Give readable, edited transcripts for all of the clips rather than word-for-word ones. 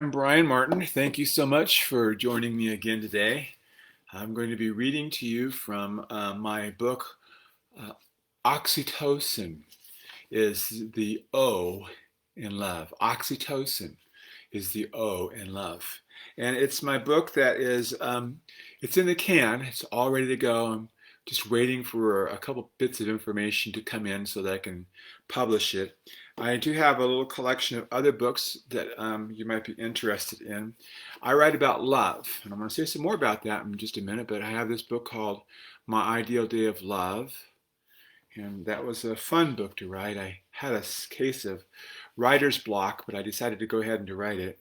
I'm Brian Martin. Thank you so much for joining me again today. I'm going to be reading to you from my book, uh, Oxytocin is the O in Love. Oxytocin is the O in Love. And it's my book that is, it's in the can. It's all ready to go. I'm just waiting for a couple bits of information to come in so that I can publish it. I do have a little collection of other books that you might be interested in. I write about love, and I'm going to say some more about that in just a minute, but I have this book called My Ideal Day of Love, and that was a fun book to write. I had a case of writer's block, but I decided to go ahead and to write it,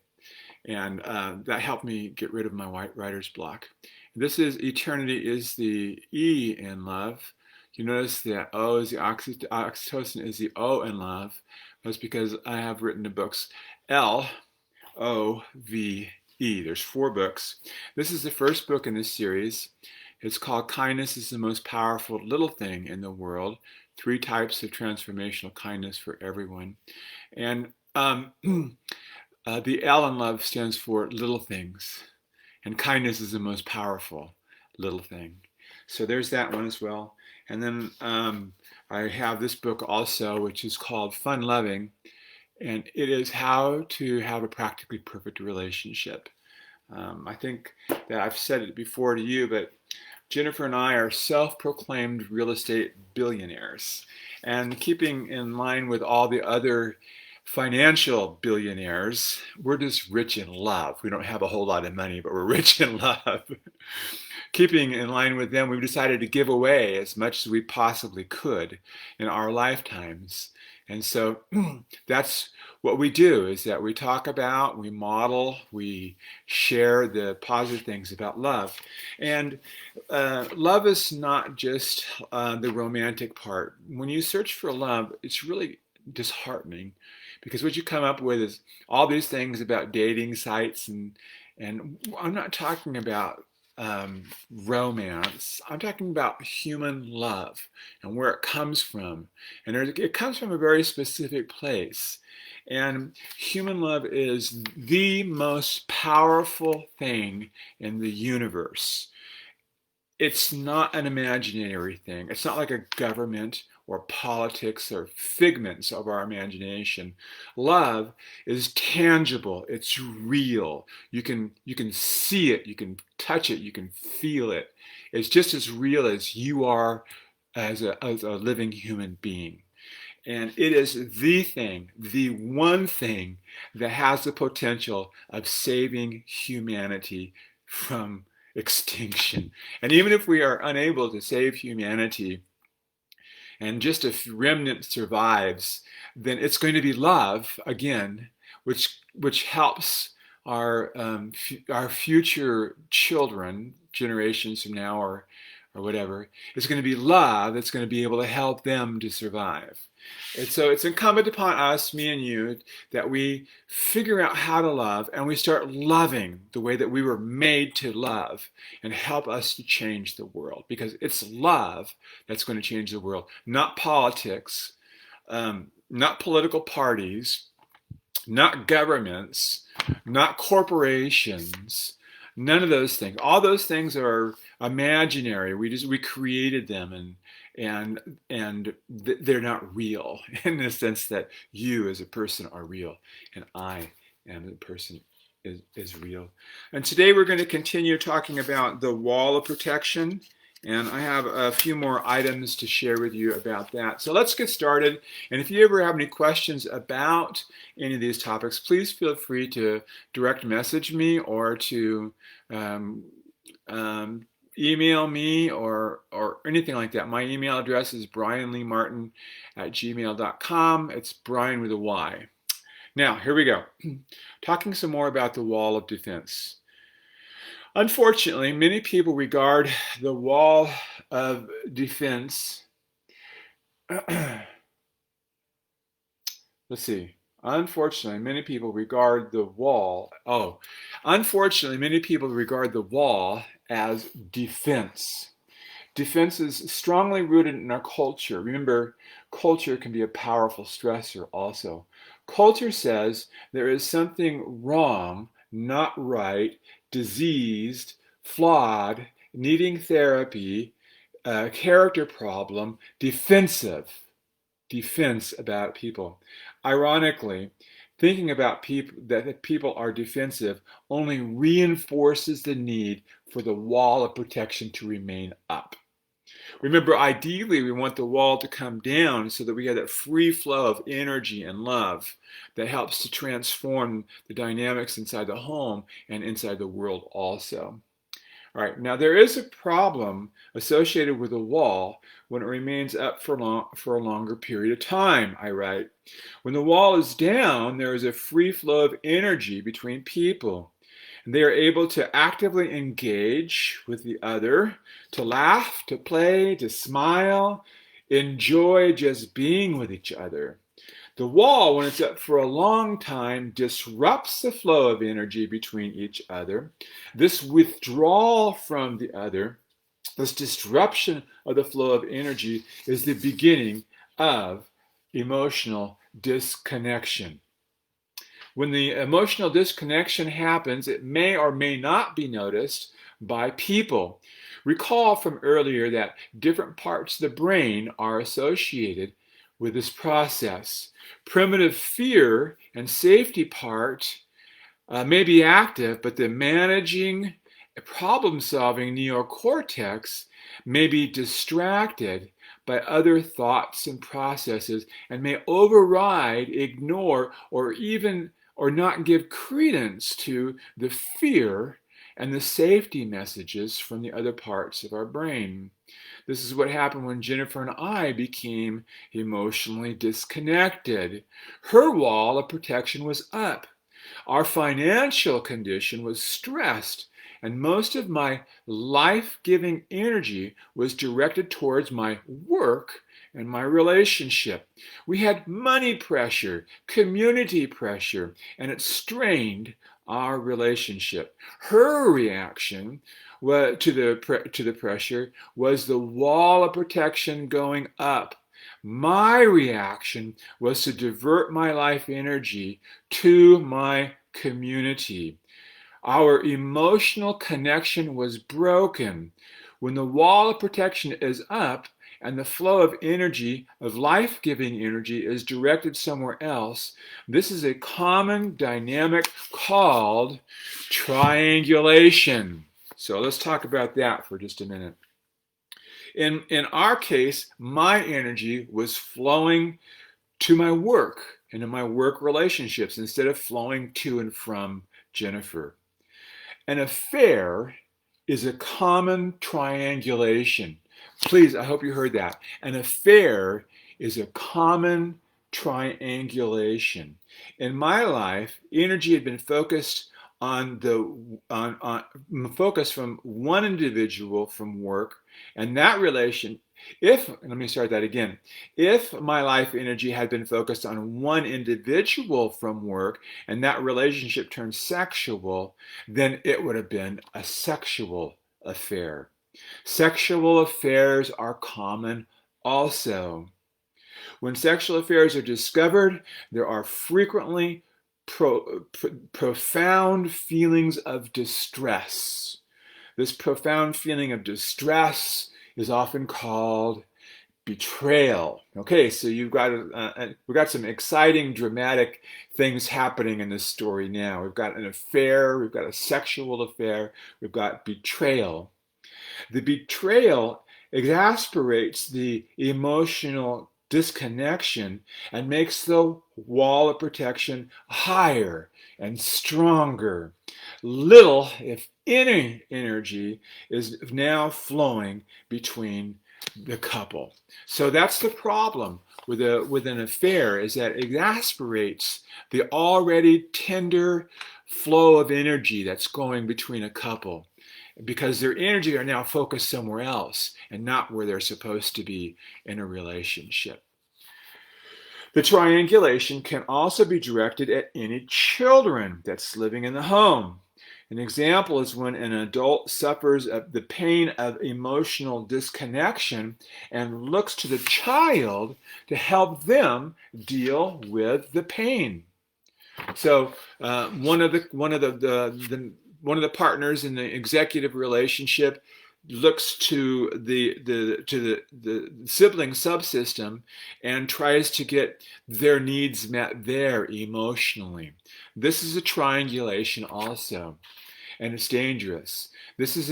and that helped me get rid of my writer's block. This is Eternity is the E in Love. You notice that O is the oxytocin is the O in love. That's because I have written the books Love. There's 4 books. This is the first book in this series. It's called Kindness is the Most Powerful Little Thing in the World. 3 types of transformational kindness for everyone. And the L in love stands for little things. And kindness is the most powerful little thing. So there's that one as well. And then I have this book also, which is called Fun Loving. And it is how to have a practically perfect relationship. I think that I've said it before to you, but Jennifer and I are self-proclaimed real estate billionaires. And keeping in line with all the other financial billionaires, we're just rich in love. We don't have a whole lot of money, but we're rich in love. Keeping in line with them, we've decided to give away as much as we possibly could in our lifetimes. And so that's what we do, is that we talk about, we model, we share the positive things about love. And love is not just the romantic part. When you search for love, it's really disheartening, because what you come up with is all these things about dating sites, and I'm not talking about romance. I'm talking about human love and where it comes from. And it comes from a very specific place. And human love is the most powerful thing in the universe. It's not an imaginary thing. It's not like a government or politics or figments of our imagination. Love is tangible. It's real. You can see it, you can touch it, you can feel it. It's just as real as you are as a living human being. And it is the thing, the one thing that has the potential of saving humanity from extinction. And even if we are unable to save humanity and just a remnant survives, then it's going to be love again, which helps our future children, generations from now or whatever. It's going to be love that's going to be able to help them to survive. And so it's incumbent upon us, me and you, that we figure out how to love, and we start loving the way that we were made to love, and help us to change the world. Because it's love that's going to change the world, not politics, not political parties, not governments, not corporations, none of those things. All those things are imaginary. We created them, and they're not real in the sense that you as a person are real, and I am a person is real. And today we're going to continue talking about the wall of protection. And I have a few more items to share with you about that. So let's get started. And if you ever have any questions about any of these topics, please feel free to direct message me or to um, email me or anything like that. My email address is brianleemartin@gmail.com. It's Brian with a Y. Now, here we go. Talking some more about the wall of defense. Unfortunately, many people regard the wall of defense. Let's see. Unfortunately, many people regard the wall. Unfortunately, many people regard the wall as defense. Defense is strongly rooted in our culture. Remember, culture can be a powerful stressor also. Culture says there is something wrong, not right, diseased, flawed, needing therapy, character problem, defense about people. Ironically, thinking about people that people are defensive only reinforces the need for the wall of protection to remain up. Remember, ideally, we want the wall to come down so that we have that free flow of energy and love that helps to transform the dynamics inside the home and inside the world also. All right, now there is a problem associated with a wall when it remains up for a longer period of time, I write. When the wall is down, there is a free flow of energy between people. And they are able to actively engage with the other, to laugh, to play, to smile, enjoy just being with each other. The wall, when it's up for a long time, disrupts the flow of energy between each other. This withdrawal from the other, this disruption of the flow of energy, is the beginning of emotional disconnection. When the emotional disconnection happens, it may or may not be noticed by people. Recall from earlier that different parts of the brain are associated with this process. Primitive fear and safety part may be active, but the managing, problem-solving neocortex may be distracted by other thoughts and processes and may override, ignore, or not give credence to the fear and the safety messages from the other parts of our brain. This is what happened when Jennifer and I became emotionally disconnected. Her wall of protection was up. Our financial condition was stressed, and most of my life-giving energy was directed towards my work and my relationship. We had money pressure, community pressure, and it strained our relationship. Her reaction to the pressure was the wall of protection going up. My reaction was to divert my life energy to my community. Our emotional connection was broken. When the wall of protection is up and the flow of energy, of life-giving energy, is directed somewhere else, this is a common dynamic called triangulation. So let's talk about that for just a minute. In our case, my energy was flowing to my work and in my work relationships instead of flowing to and from Jennifer. An affair is a common triangulation. Please, I hope you heard that. An affair is a common triangulation. In my life, energy had been focused on focus from one individual from work, and that relation. Let me start that again. If my life energy had been focused on one individual from work and that relationship turned sexual, then it would have been a sexual affair. Sexual affairs are common also. When sexual affairs are discovered, there are frequently profound feelings of distress. This profound feeling of distress is often called betrayal. Okay, so we've got some exciting, dramatic things happening in this story now. We've got an affair, we've got a sexual affair, we've got betrayal. The betrayal exasperates the emotional disconnection and makes the wall of protection higher and stronger. Little, if any, energy is now flowing between the couple. So that's the problem with an affair, is that it exasperates the already tender flow of energy that's going between a couple, because their energy are now focused somewhere else and not where they're supposed to be in a relationship. The triangulation can also be directed at any children that's living in the home. An example is when an adult suffers the pain of emotional disconnection and looks to the child to help them deal with the pain. So one of the partners in the executive relationship looks to the sibling subsystem and tries to get their needs met there emotionally. This is a triangulation also, and it's dangerous. This is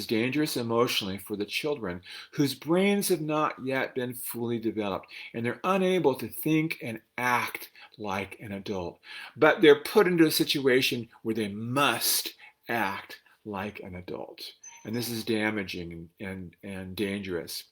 dangerous emotionally for the children whose brains have not yet been fully developed, and they're unable to think and act like an adult. But they're put into a situation where they must act like an adult. And this is damaging and dangerous.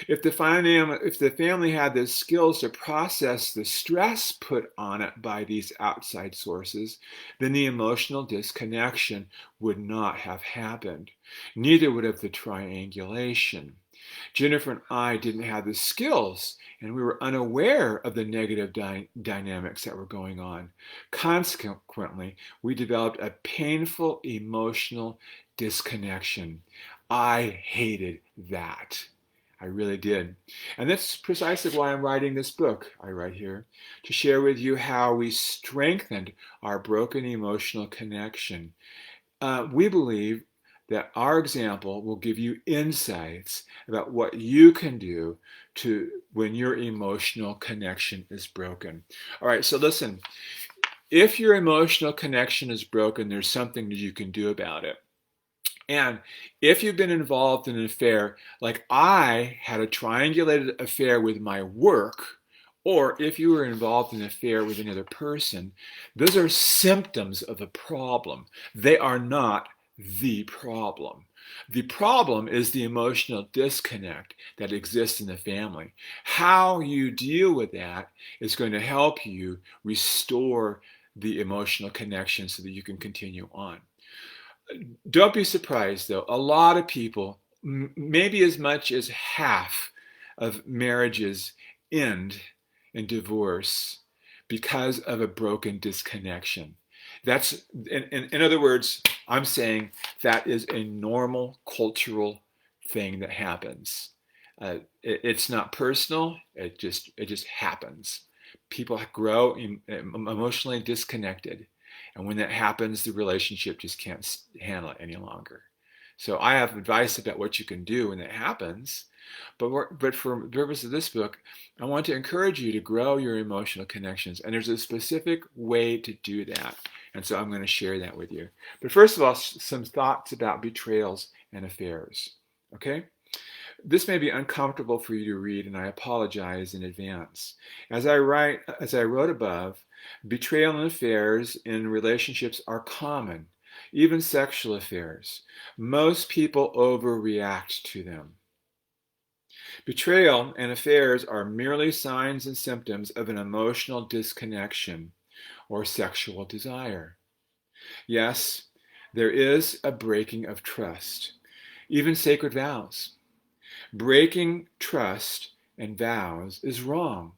If the family had the skills to process the stress put on it by these outside sources, then the emotional disconnection would not have happened. Neither would have the triangulation. Jennifer and I didn't have the skills, and we were unaware of the negative dynamics that were going on. Consequently, we developed a painful emotional disconnection. I hated that. I really did. And that's precisely why I'm writing this book, I write here, to share with you how we strengthened our broken emotional connection. We believe that our example will give you insights about what you can do to when your emotional connection is broken. All right, so listen, if your emotional connection is broken, there's something that you can do about it. And if you've been involved in an affair, like I had a triangulated affair with my work, or if you were involved in an affair with another person, those are symptoms of a problem. They are not the problem. The problem is the emotional disconnect that exists in the family. How you deal with that is going to help you restore the emotional connection so that you can continue on. Don't be surprised, though. A lot of people, maybe as much as half of marriages end in divorce because of a broken disconnection. That's, in other words, I'm saying that is a normal cultural thing that happens. It's not personal. It just happens. People grow emotionally disconnected. And when that happens, the relationship just can't handle it any longer. So I have advice about what you can do when that happens. But for the purpose of this book, I want to encourage you to grow your emotional connections. And there's a specific way to do that. And so I'm going to share that with you. But first of all, some thoughts about betrayals and affairs. Okay? This may be uncomfortable for you to read, and I apologize in advance. As I wrote above, betrayal and affairs in relationships are common, even sexual affairs. Most people overreact to them. Betrayal and affairs are merely signs and symptoms of an emotional disconnection or sexual desire. Yes, there is a breaking of trust, even sacred vows. Breaking trust and vows is wrong.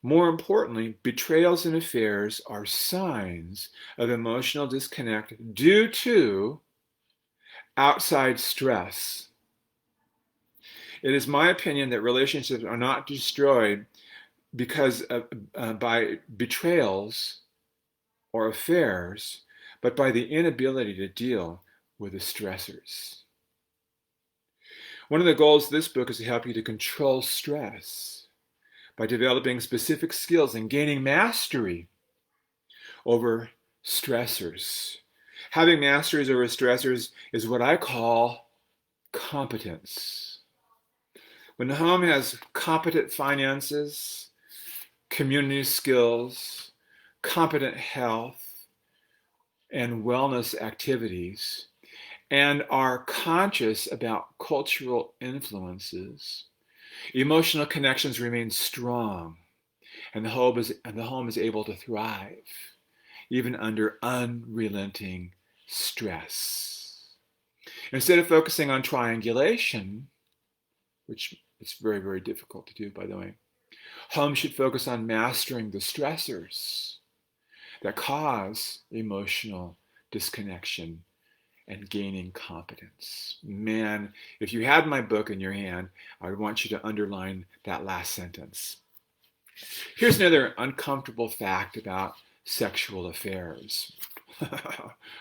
More importantly, betrayals and affairs are signs of emotional disconnect due to outside stress. It is my opinion that relationships are not destroyed by betrayals or affairs, but by the inability to deal with the stressors. One of the goals of this book is to help you to control stress by developing specific skills and gaining mastery over stressors. Having masteries over stressors is what I call competence. When the home has competent finances, community skills, competent health, and wellness activities, and are conscious about cultural influences, emotional connections remain strong, and the home is able to thrive, even under unrelenting stress. Instead of focusing on triangulation, which is very, very difficult to do, by the way, home should focus on mastering the stressors. that cause emotional disconnection and gaining competence. Man, if you had my book in your hand, I would want you to underline that last sentence. Here's another uncomfortable fact about sexual affairs.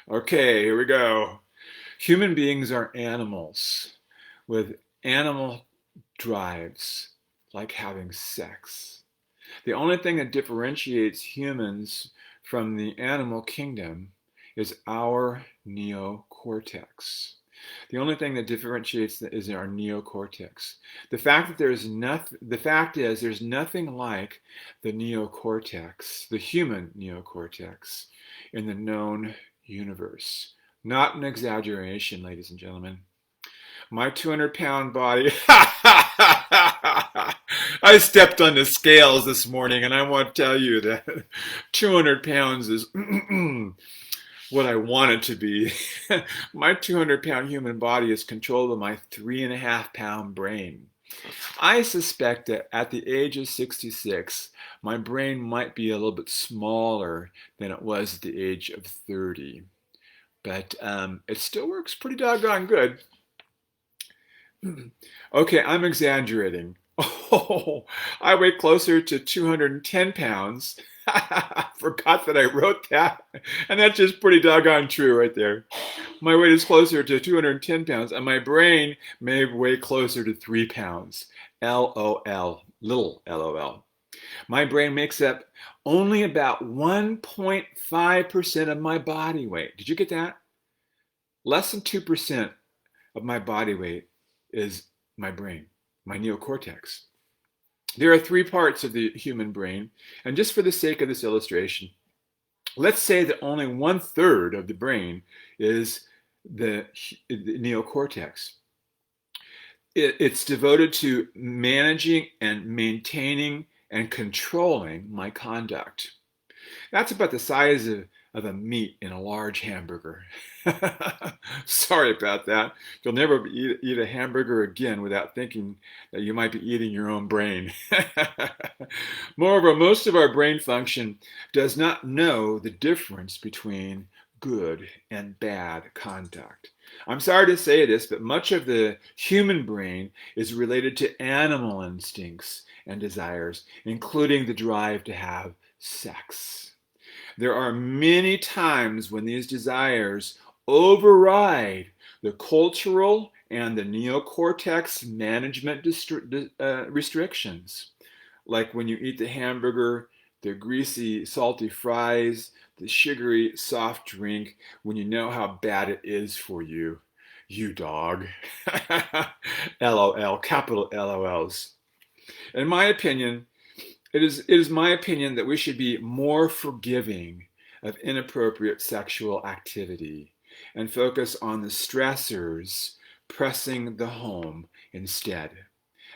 Okay, here we go. Human beings are animals with animal drives, like having sex. The only thing that differentiates humans from the animal kingdom is our neocortex. The only thing that differentiates is our neocortex. The fact is there's nothing like the neocortex, the human neocortex, in the known universe. Not an exaggeration, ladies and gentlemen. My 200-pound body. I stepped on the scales this morning, and I want to tell you that 200 pounds is what I want it to be. My 200-pound human body is controlled by my 3.5-pound brain. I suspect that at the age of 66, my brain might be a little bit smaller than it was at the age of 30. But it still works pretty doggone good. Okay, I'm exaggerating. Oh, I weigh closer to 210 pounds. Forgot that I wrote that. And that's just pretty doggone true right there. My weight is closer to 210 pounds, and my brain may weigh closer to 3 pounds. LOL, little LOL. My brain makes up only about 1.5% of my body weight. Did you get that? Less than 2% of my body weight is my brain, my neocortex. There are 3 parts of the human brain, and just for the sake of this illustration, let's say that only 1/3 of the brain is the neocortex. It's devoted to managing and maintaining and controlling my conduct. That's about the size of a meat in a large hamburger. Sorry about that. You'll never eat a hamburger again without thinking that you might be eating your own brain. Moreover, most of our brain function does not know the difference between good and bad conduct. I'm sorry to say this, but much of the human brain is related to animal instincts and desires, including the drive to have sex. There are many times when these desires override the cultural and the neocortex management restrictions. Like when you eat the hamburger, the greasy, salty fries, the sugary soft drink, when you know how bad it is for you. You dog. LOL, capital LOLs. In my opinion, it is my opinion that we should be more forgiving of inappropriate sexual activity and focus on the stressors pressing the home instead.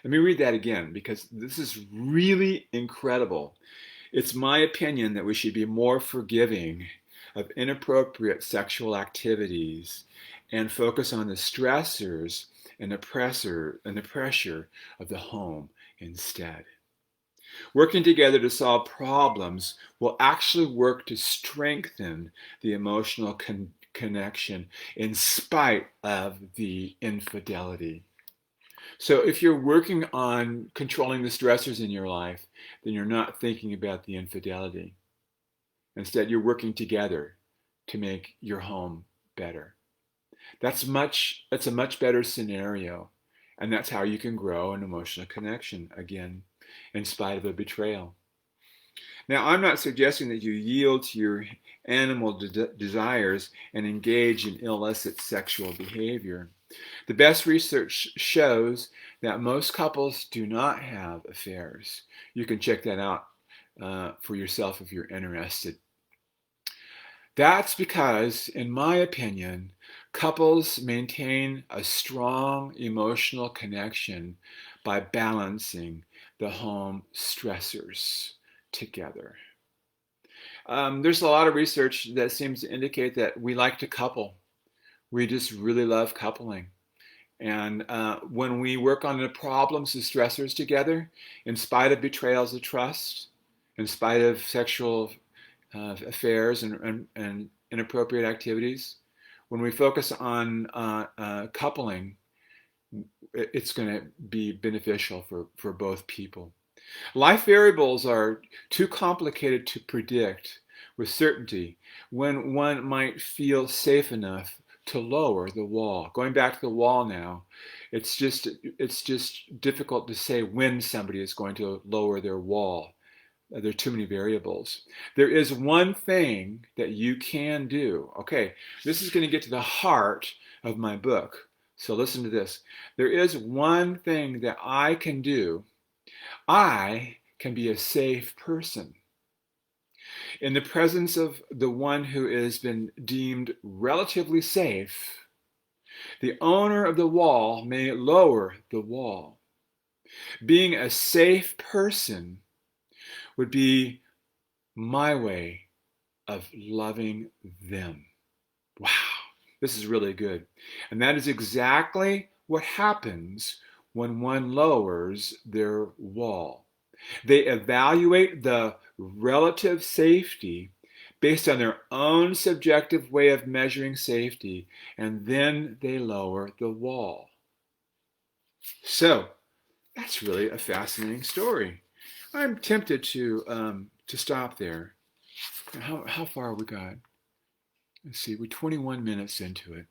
Let me read that again because this is really incredible. It's my opinion that we should be more forgiving of inappropriate sexual activities and focus on the stressors and the pressure of the home instead. Working together to solve problems will actually work to strengthen the emotional connection in spite of the infidelity. So if you're working on controlling the stressors in your life, then you're not thinking about the infidelity. Instead, you're working together to make your home better. That's a much better scenario. And that's how you can grow an emotional connection again, in spite of a betrayal. Now, I'm not suggesting that you yield to your animal desires and engage in illicit sexual behavior. The best research shows that most couples do not have affairs. You can check that out for yourself if you're interested. That's because, in my opinion, couples maintain a strong emotional connection by balancing the home stressors together. There's a lot of research that seems to indicate that we like to couple. We just really love coupling. And when we work on the problems, the stressors together, in spite of betrayals of trust, in spite of sexual affairs and inappropriate activities. When we focus on coupling, it's going to be beneficial for both people. Life variables are too complicated to predict with certainty when one might feel safe enough to lower the wall. Going back to the wall now, it's just difficult to say when somebody is going to lower their wall. There are too many variables. There is one thing that you can do. Okay, this is going to get to the heart of my book. So listen to this. There is one thing that I can do. I can be a safe person. In the presence of the one who has been deemed relatively safe, the owner of the wall may lower the wall. Being a safe person would be my way of loving them. Wow, this is really good. And that is exactly what happens when one lowers their wall. They evaluate the relative safety based on their own subjective way of measuring safety, and then they lower the wall. So, that's really a fascinating story. I'm tempted to stop there. How far we got? Let's see, we're 21 minutes into it.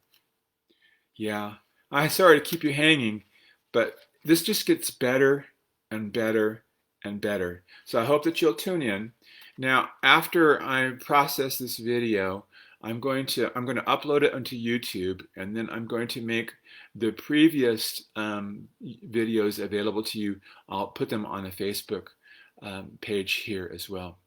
Yeah, I'm sorry to keep you hanging, but this just gets better and better and better. So I hope that you'll tune in. Now, after I process this video, I'm going to upload it onto YouTube, and then I'm going to make the previous videos available to you. I'll put them on the Facebook page here as well.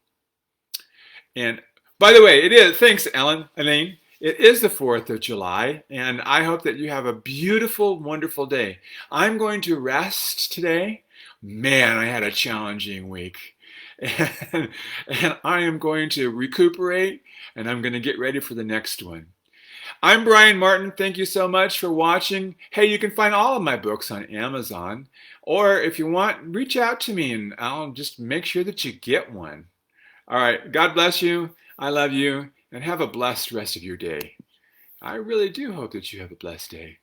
And by the way, it is, thanks Elaine, it is the 4th of July, and I hope that you have a beautiful, wonderful day. I'm going to rest today. Man, I had a challenging week. And I am going to recuperate, and I'm going to get ready for the next one. I'm Brian Martin. Thank you so much for watching. Hey, you can find all of my books on Amazon, or if you want, reach out to me and I'll just make sure that you get one. All right, God bless you. I love you, and have a blessed rest of your day. I really do hope that you have a blessed day.